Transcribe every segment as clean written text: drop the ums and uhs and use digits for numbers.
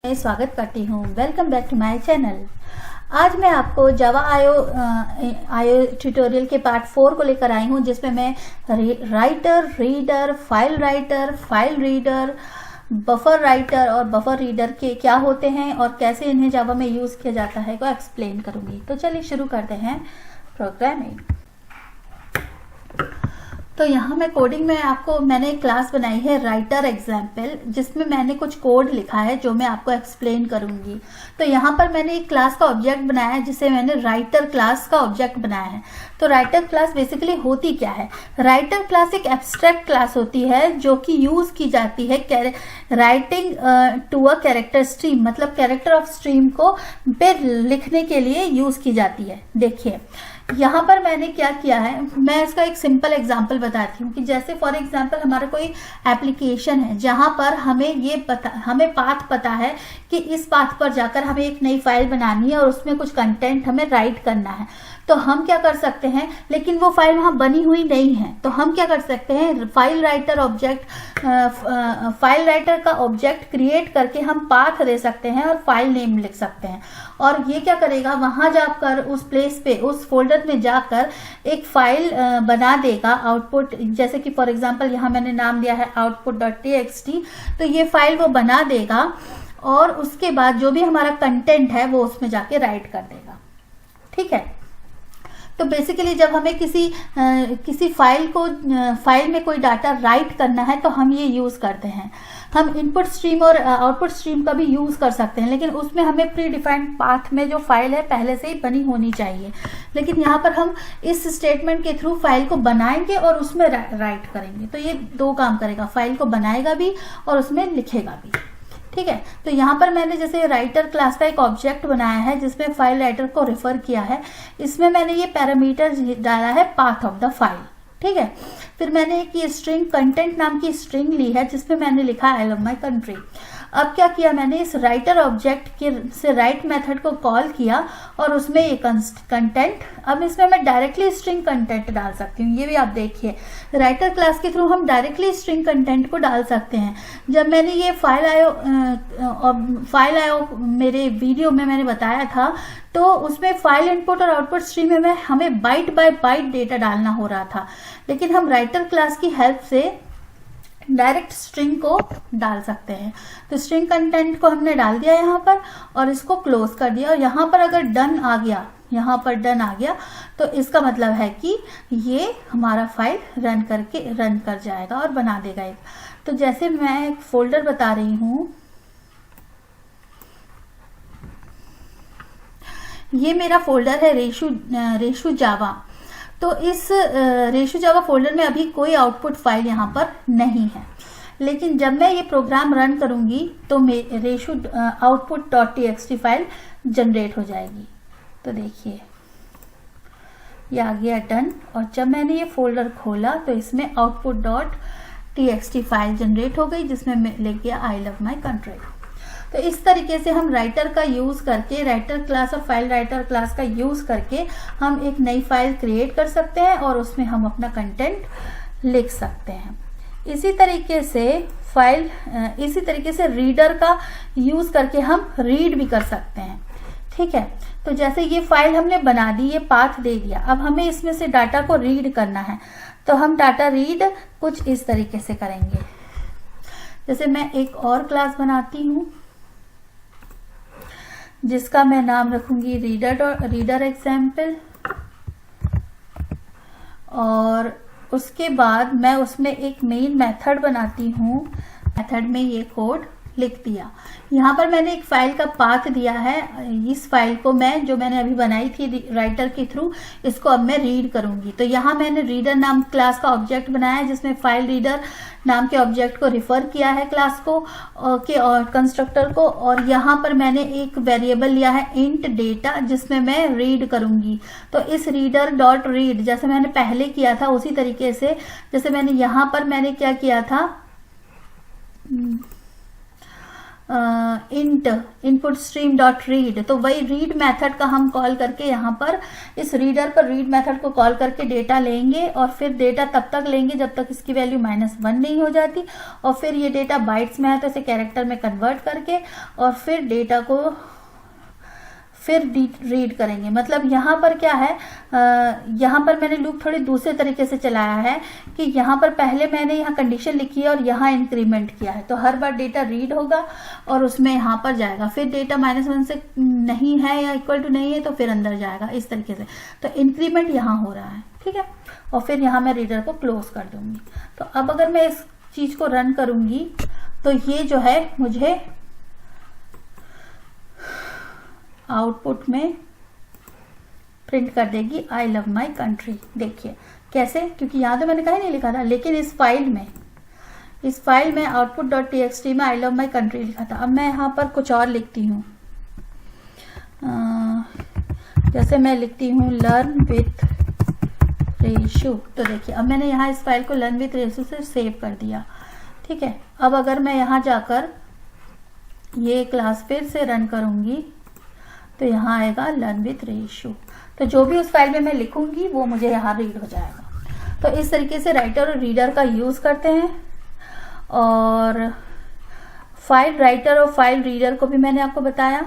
मैं स्वागत करती हूँ। Welcome back to my channel. आज मैं आपको जावा आईओ ट्यूटोरियल के पार्ट 4 को लेकर आई हूँ, जिसमें मैं writer, reader, file reader, buffer writer और बफर रीडर के क्या होते हैं और कैसे इन्हें जावा में यूज किया जाता है को एक्सप्लेन करूंगी। तो चलिए शुरू करते हैं प्रोग्रामिंग। तो यहाँ मैं कोडिंग में मैंने एक क्लास बनाई है राइटर एग्जाम्पल, जिसमें मैंने कुछ कोड लिखा है जो मैं आपको एक्सप्लेन करूंगी। तो यहाँ पर मैंने एक क्लास का ऑब्जेक्ट बनाया है जिसे मैंने राइटर क्लास का ऑब्जेक्ट बनाया है। तो राइटर क्लास बेसिकली होती क्या है? राइटर क्लास एक एब्स्ट्रैक्ट क्लास होती है जो कि यूज की जाती है writing to a character stream, मतलब कैरेक्टर ऑफ स्ट्रीम को पे लिखने के लिए यूज की जाती है। देखिए यहाँ पर मैंने क्या किया है, मैं इसका एक सिंपल एग्जांपल बताती हूँ कि जैसे फॉर एग्जांपल हमारा कोई एप्लीकेशन है जहाँ पर हमें पाथ पता है कि इस पाथ पर जाकर हमें एक नई फाइल बनानी है और उसमें कुछ कंटेंट हमें राइट करना है। तो हम क्या कर सकते हैं, लेकिन वो फाइल वहां बनी हुई नहीं है, तो हम क्या कर सकते हैं, फाइल राइटर का ऑब्जेक्ट क्रिएट करके हम पाथ दे सकते हैं और फाइल नेम लिख सकते हैं। और ये क्या करेगा, वहां जाकर उस प्लेस पे उस फोल्डर में जाकर एक फाइल बना देगा आउटपुट, जैसे कि फॉर एग्जांपल यहाँ मैंने नाम दिया है output.txt। तो ये फाइल वो बना देगा और उसके बाद जो भी हमारा कंटेंट है वो उसमें जाके राइट कर देगा। ठीक है। तो बेसिकली जब हमें किसी फाइल में कोई डाटा राइट करना है तो हम ये यूज करते हैं। हम इनपुट स्ट्रीम और आउटपुट स्ट्रीम का भी यूज कर सकते हैं, लेकिन उसमें हमें प्री डिफाइंड पाथ में जो फाइल है पहले से ही बनी होनी चाहिए। लेकिन यहाँ पर हम इस स्टेटमेंट के थ्रू फाइल को बनाएंगे और उसमें राइट करेंगे। तो ये दो काम करेगा, फाइल को बनाएगा भी और उसमें लिखेगा भी। ठीक है। तो यहाँ पर मैंने जैसे राइटर क्लास का एक ऑब्जेक्ट बनाया है जिसमें फाइल राइटर को रेफर किया है। इसमें मैंने ये पैरामीटर डाला है पाथ ऑफ द फाइल। ठीक है। फिर मैंने एक ये स्ट्रिंग कंटेंट नाम की स्ट्रिंग ली है जिसमें मैंने लिखा आई लव माई कंट्री। अब क्या किया मैंने, इस राइटर ऑब्जेक्ट के से राइट मेथड को कॉल किया और उसमें ये कंटेंट, अब इसमें मैं डायरेक्टली स्ट्रिंग कंटेंट डाल सकती हूँ। ये भी आप देखिए, राइटर क्लास के थ्रू हम डायरेक्टली स्ट्रिंग कंटेंट को डाल सकते हैं। जब मैंने ये फाइल आयो मेरे वीडियो में मैंने बताया था, तो उसमें फाइल इनपुट और आउटपुट स्ट्रीम में हमें बाइट बाय बाइट डेटा डालना हो रहा था, लेकिन हम राइटर क्लास की हेल्प से डायरेक्ट स्ट्रिंग को डाल सकते हैं। तो स्ट्रिंग कंटेंट को हमने डाल दिया यहाँ पर और इसको क्लोज कर दिया। और यहाँ पर अगर डन आ गया, तो इसका मतलब है कि ये हमारा फाइल रन कर जाएगा और बना देगा एक। तो जैसे मैं एक फोल्डर बता रही हूँ, ये मेरा फोल्डर है रेशु जावा। तो इस रेशु जावा फोल्डर में अभी कोई आउटपुट फाइल यहाँ पर नहीं है, लेकिन जब मैं ये प्रोग्राम रन करूंगी तो रेशु output.txt फाइल जनरेट हो जाएगी। तो देखिए ये आ गया डन, और जब मैंने ये फोल्डर खोला तो इसमें output.txt फाइल जनरेट हो गई जिसमें लिख गया आई लव माई कंट्री। तो इस तरीके से हम राइटर का यूज करके, राइटर क्लास और फाइल राइटर क्लास का यूज करके हम एक नई फाइल क्रिएट कर सकते हैं और उसमें हम अपना कंटेंट लिख सकते हैं। इसी तरीके से रीडर का यूज करके हम रीड भी कर सकते हैं। ठीक है। तो जैसे ये फाइल हमने बना दी, ये पाथ दे दिया, अब हमें इसमें से डाटा को रीड करना है। तो हम डाटा रीड कुछ इस तरीके से करेंगे। जैसे मैं एक और क्लास बनाती हूँ जिसका मैं नाम रखूंगी रीडर एग्जाम्पल, और उसके बाद मैं उसमें एक मेन मेथड बनाती हूँ। मेथड में ये कोड लिख दिया। यहाँ पर मैंने एक फाइल का पाथ दिया है। इस फाइल को जो मैंने अभी बनाई थी राइटर के थ्रू, इसको अब मैं रीड करूंगी। तो यहाँ मैंने रीडर नाम क्लास का ऑब्जेक्ट बनाया है जिसमें फाइल रीडर नाम के ऑब्जेक्ट को रिफर किया है क्लास को और कंस्ट्रक्टर को। और यहाँ पर मैंने एक वेरिएबल लिया है इंट डेटा जिसमें मैं रीड करूंगी। तो इस रीडर डॉट रीड जैसे मैंने पहले किया था उसी तरीके से, जैसे मैंने यहाँ पर क्या किया था, int input stream dot read, तो वही रीड मेथड का हम कॉल करके यहाँ पर इस रीडर पर रीड मेथड को कॉल करके डेटा लेंगे, और फिर डेटा तब तक लेंगे जब तक इसकी वैल्यू -1 नहीं हो जाती, और फिर ये डेटा बाइट्स में है तो इसे कैरेक्टर में कन्वर्ट करके और फिर डेटा को फिर रीड करेंगे। मतलब यहाँ पर क्या है, यहाँ पर मैंने लूप थोड़ी दूसरे तरीके से चलाया है कि यहाँ पर पहले मैंने यहाँ कंडीशन लिखी है और यहाँ इंक्रीमेंट किया है, तो हर बार डेटा रीड होगा और उसमें यहाँ पर जाएगा, फिर डेटा -1 से नहीं है या इक्वल टू नहीं है तो फिर अंदर जाएगा, इस तरीके से। तो इंक्रीमेंट यहाँ हो रहा है, ठीक है, और फिर यहाँ मैं रीडर को क्लोज कर दूंगी। तो अब अगर मैं इस चीज को रन करूंगी तो ये जो है मुझे आउटपुट में प्रिंट कर देगी आई लव माई कंट्री। देखिए कैसे, क्योंकि यहाँ तो मैंने कहीं नहीं लिखा था, लेकिन इस फाइल में output.txt में आई लव माई कंट्री लिखा था। अब मैं यहाँ पर कुछ और लिखती हूँ, जैसे मैं लिखती हूँ लर्न विथ रेशु। तो देखिए अब मैंने यहाँ इस फाइल को लर्न विथ रेशु से सेव कर दिया, ठीक है। अब अगर मैं यहाँ जाकर ये क्लास फिर से रन करूंगी तो यहाँ आएगा लर्न विथ रेशु, तो जो भी उस फाइल में मैं लिखूंगी वो मुझे यहाँ रीड हो जाएगा। तो इस तरीके से राइटर और रीडर का यूज करते हैं। और फाइल राइटर और फाइल रीडर को भी मैंने आपको बताया।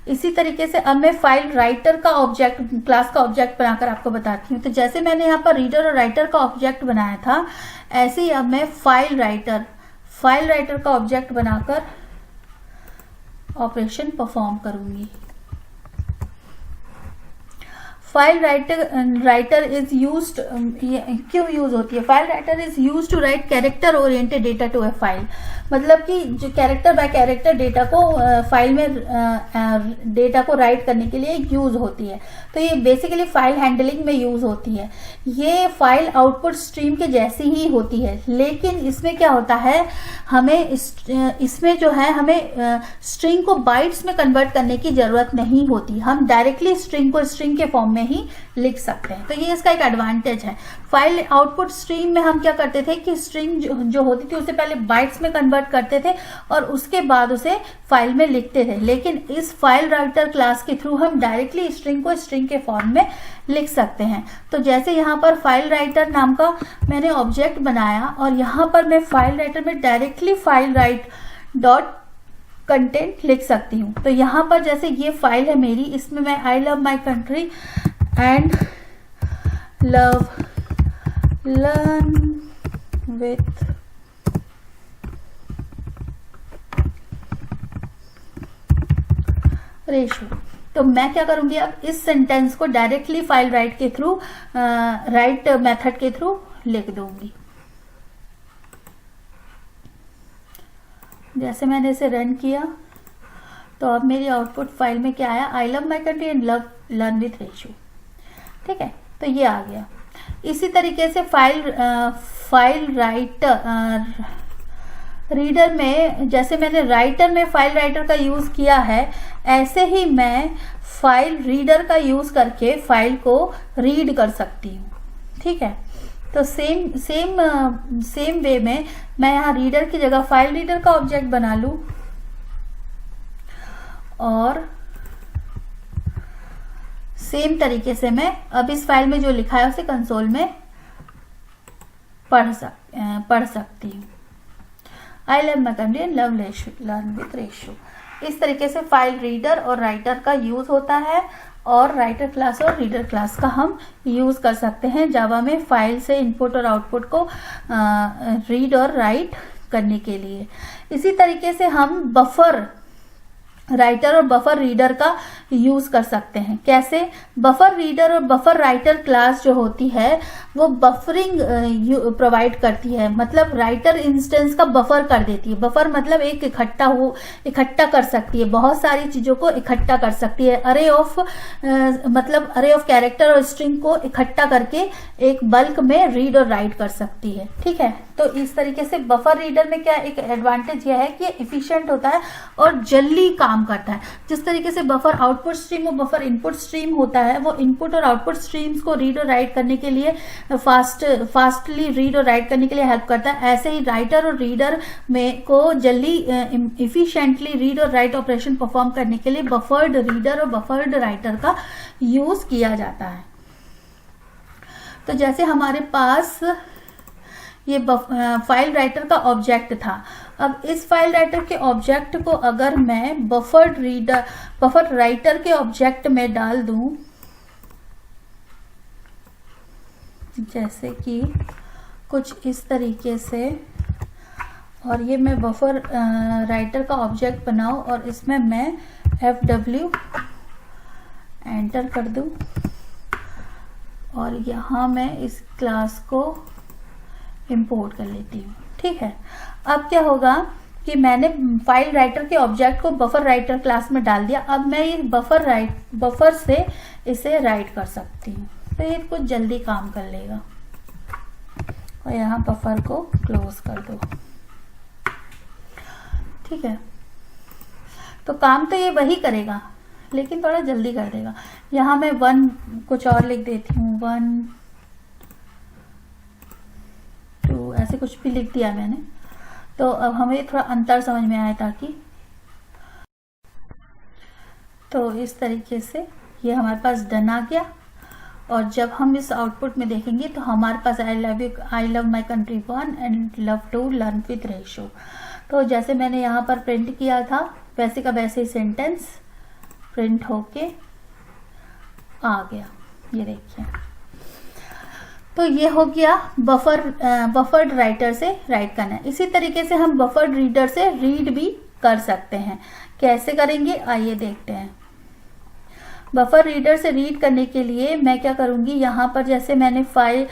इसी तरीके से अब मैं फाइल राइटर का ऑब्जेक्ट, क्लास का ऑब्जेक्ट बनाकर आपको बताती हूँ। तो जैसे मैंने यहाँ पर रीडर और राइटर का ऑब्जेक्ट बनाया था, ऐसे ही अब मैं फाइल राइटर का ऑब्जेक्ट बनाकर ऑपरेशन परफॉर्म करूंगी। फाइल राइटर इज यूज्ड, क्यों यूज होती है? File writer is used to write character oriented data to a file. मतलब कि जो कैरेक्टर बाय कैरेक्टर डेटा को फाइल में डेटा को राइट करने के लिए यूज होती है। तो ये बेसिकली फाइल हैंडलिंग में यूज होती है। ये फाइल आउटपुट स्ट्रीम के जैसी ही होती है, लेकिन इसमें क्या होता है, हमें इसमें जो है हमें स्ट्रिंग को बाइट्स में कन्वर्ट करने की जरूरत नहीं होती। हम डायरेक्टली स्ट्रिंग को स्ट्रिंग के फॉर्म में ही लिख सकते हैं। तो ये इसका एक एडवांटेज है। फाइल आउटपुट स्ट्रीम में हम क्या करते थे कि स्ट्रिंग जो होती थी उसे पहले बाइट्स में कन्वर्ट करते थे और उसके बाद उसे फाइल में लिखते थे, लेकिन इस फाइल राइटर क्लास के थ्रू हम डायरेक्टली स्ट्रिंग को स्ट्रिंग के फॉर्म में लिख सकते हैं। तो जैसे यहाँ पर फाइल राइटर नाम का मैंने ऑब्जेक्ट बनाया और यहाँ पर मैं फाइल राइटर में directly file write dot content लिख सकती हूँ। तो यहाँ पर जैसे ये फाइल है मेरी, इसमें मैं आई love my country and love learn with Reshu. तो मैं क्या करूंगी, अब इस सेंटेंस को डायरेक्टली फाइल राइट के थ्रू, राइट मेथड के थ्रू लिख दूंगी। जैसे मैंने इसे रन किया तो अब मेरी आउटपुट फाइल में क्या आया, आई love my country and love learn with Reshu. ठीक है, तो ये आ गया। इसी तरीके से फाइल राइटर रीडर में, जैसे मैंने राइटर में फाइल राइटर का यूज किया है, ऐसे ही मैं फाइल रीडर का यूज करके फाइल को रीड कर सकती हूँ। ठीक है, तो सेम वे में मैं यहाँ रीडर की जगह फाइल रीडर का ऑब्जेक्ट बना लूं और सेम तरीके से मैं अब इस फाइल में जो लिखा है उसे कंसोल में पढ़ सकती हूँ। आई love my country and love learn with Reshu. इस तरीके से फाइल रीडर और राइटर का यूज होता है और राइटर क्लास और रीडर क्लास का हम यूज कर सकते हैं जावा में फाइल से इनपुट और आउटपुट को रीड और राइट करने के लिए। इसी तरीके से हम बफर राइटर और बफर रीडर का यूज कर सकते हैं। कैसे? बफर रीडर और बफर राइटर क्लास जो होती है वो बफरिंग प्रोवाइड करती है, मतलब राइटर इंस्टेंस का बफर कर देती है। बफर मतलब एक इकट्ठा कर सकती है, बहुत सारी चीजों को इकट्ठा कर सकती है। अरे ऑफ कैरेक्टर और स्ट्रिंग को इकट्ठा करके एक बल्क में रीड और राइट कर सकती है। ठीक है, तो इस तरीके से बफर रीडर में क्या एक एडवांटेज यह है कि इफिशिएंट होता है और जल्दी काम काम करता है। जिस तरीके से बफर आउटपुट स्ट्रीम और बफर इनपुट स्ट्रीम होता है, वो इनपुट और आउटपुट स्ट्रीम्स को रीड और राइट करने के लिए फास्टली रीड और राइट करने के लिए हेल्प करता है, ऐसे ही राइटर और रीडर में को जल्दी इफिशिएंटली रीड और राइट ऑपरेशन परफॉर्म करने के लिए बफर्ड रीडर और बफर्ड राइटर का यूज किया जाता है। तो जैसे हमारे पास ये फाइल राइटर का ऑब्जेक्ट था, अब इस फाइल राइटर के ऑब्जेक्ट को अगर मैं बफर राइटर के ऑब्जेक्ट में डाल दूं, जैसे कि कुछ इस तरीके से, और ये मैं बफर राइटर का ऑब्जेक्ट बनाऊं और इसमें मैं FW एंटर कर दूं और यहाँ मैं इस क्लास को इंपोर्ट कर लेती हूँ। ठीक है, अब क्या होगा कि मैंने फाइल राइटर के ऑब्जेक्ट को बफर राइटर क्लास में डाल दिया। अब मैं ये बफर से इसे राइट कर सकती हूँ, तो ये कुछ जल्दी काम कर लेगा। और यहाँ बफर को क्लोज कर दो। ठीक है, तो काम तो ये वही करेगा लेकिन थोड़ा जल्दी कर देगा। यहाँ मैं 1 कुछ और लिख देती हूँ, 1 2 ऐसे कुछ भी लिख दिया मैंने। तो अब हमें थोड़ा अंतर समझ में आया ताकि, तो इस तरीके से ये हमारे पास डन आ गया। और जब हम इस आउटपुट में देखेंगे तो हमारे पास I love my country 1 and love to learn with ratio. तो जैसे मैंने यहाँ पर प्रिंट किया था वैसे का वैसे ही सेंटेंस प्रिंट होके आ गया, ये देखिए। तो ये हो गया बफर्ड राइटर से राइट करना। इसी तरीके से हम बफर्ड रीडर से रीड भी कर सकते हैं। कैसे करेंगे आइए देखते हैं। बफर रीडर से रीड करने के लिए मैं क्या करूंगी, यहाँ पर जैसे मैंने file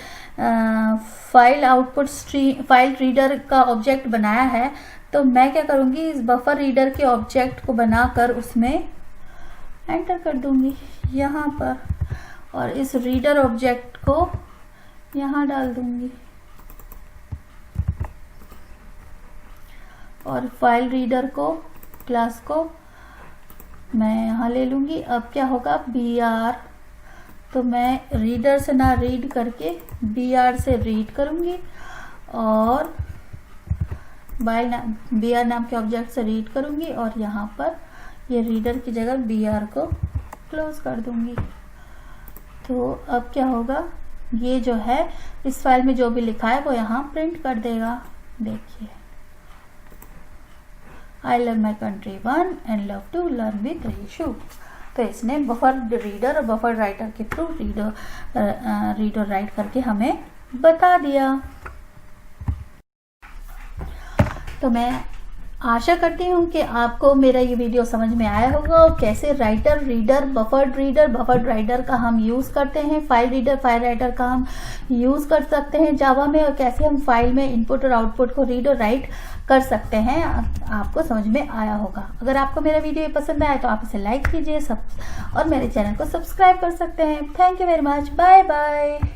output stream file reader का ऑब्जेक्ट बनाया है, तो मैं क्या करूंगी, इस बफर रीडर के ऑब्जेक्ट को बनाकर उसमें एंटर कर दूंगी यहाँ पर, और इस रीडर ऑब्जेक्ट को यहाँ डाल दूंगी और फाइल रीडर को क्लास को मैं यहाँ ले लूंगी। अब क्या होगा, BR, तो मैं रीडर से ना रीड करके BR से रीड करूंगी और BR नाम के ऑब्जेक्ट से रीड करूंगी और यहाँ पर ये रीडर की जगह BR को क्लोज कर दूंगी। तो अब क्या होगा, ये जो है इस फाइल में जो भी लिखा है वो यहाँ प्रिंट कर देगा। देखिए, I love my country 1 and love to learn with ratio. तो इसने बफर रीडर और बफर राइटर के थ्रू रीड और राइट करके हमें बता दिया। तो मैं आशा करती हूँ कि आपको मेरा ये वीडियो समझ में आया होगा और कैसे राइटर रीडर बफर्ड राइटर का हम यूज़ करते हैं, फाइल रीडर फाइल राइटर का हम यूज़ कर सकते हैं जावा में, और कैसे हम फाइल में इनपुट और आउटपुट को रीड और राइट कर सकते हैं। आपको समझ में आया होगा। अगर आपको मेरा वीडियो पसंद आया तो आप इसे लाइक कीजिए और मेरे चैनल को सब्सक्राइब कर सकते हैं। Thank you very much, bye bye.